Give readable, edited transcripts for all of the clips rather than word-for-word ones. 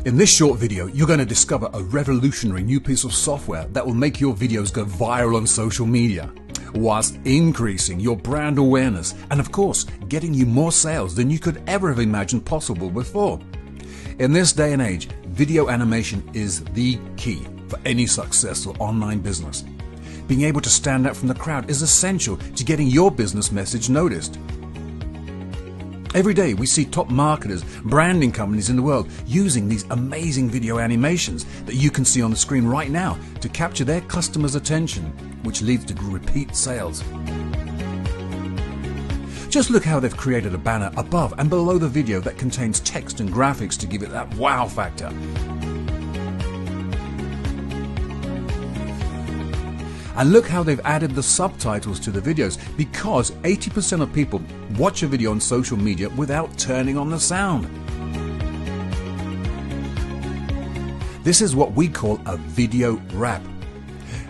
In this short video, you're going to discover a revolutionary new piece of software that will make your videos go viral on social media, whilst increasing your brand awareness and, of course, getting you more sales than you could ever have imagined possible before. In this day and age, video animation is the key for any successful online business. Being able to stand out from the crowd is essential to getting your business message noticed. Every day we see top marketers, branding companies in the world using these amazing video animations that you can see on the screen right now to capture their customers' attention, which leads to repeat sales. Just look how they've created a banner above and below the video that contains text and graphics to give it that wow factor. And look how they've added the subtitles to the videos, because 80% of people watch a video on social media without turning on the sound. This is what we call a video wrap.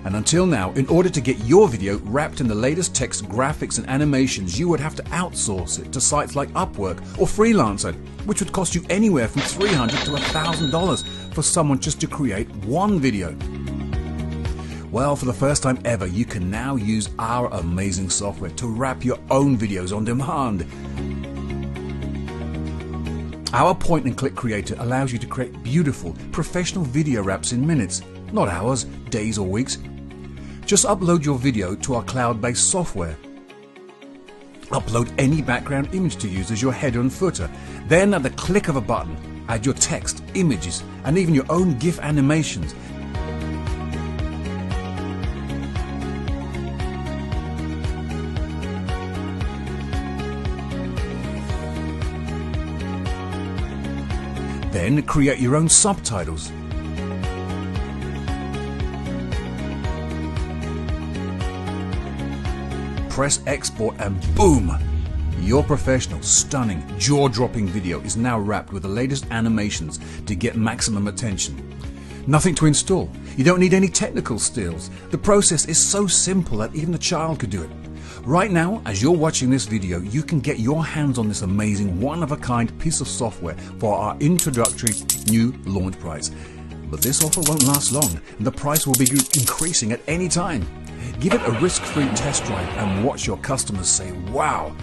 And until now, in order to get your video wrapped in the latest text, graphics and animations, you would have to outsource it to sites like Upwork or Freelancer, which would cost you anywhere from $300 to $1,000 for someone just to create one video. Well, for the first time ever, you can now use our amazing software to wrap your own videos on demand. Our point-and-click creator allows you to create beautiful, professional video wraps in minutes, not hours, days or weeks. Just upload your video to our cloud-based software. Upload any background image to use as your header and footer. Then, at the click of a button, add your text, images, and even your own GIF animations. Then create your own subtitles. Press export and boom! Your professional, stunning, jaw-dropping video is now wrapped with the latest animations to get maximum attention. Nothing to install. You don't need any technical skills. The process is so simple that even a child could do it. Right now, as you're watching this video, you can get your hands on this amazing one-of-a-kind piece of software for our introductory new launch price. But this offer won't last long, and the price will be increasing at any time. Give it a risk-free test drive and watch your customers say, wow!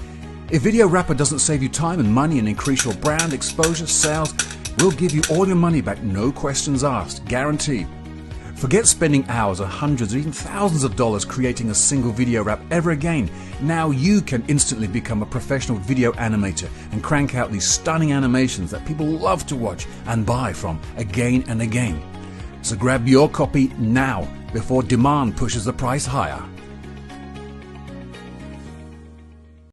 If VideoWrapper doesn't save you time and money and increase your brand exposure, sales, we'll give you all your money back, no questions asked, guaranteed. Forget spending hours or hundreds or even thousands of dollars creating a single video wrap ever again. Now you can instantly become a professional video animator and crank out these stunning animations that people love to watch and buy from again and again. So grab your copy now before demand pushes the price higher.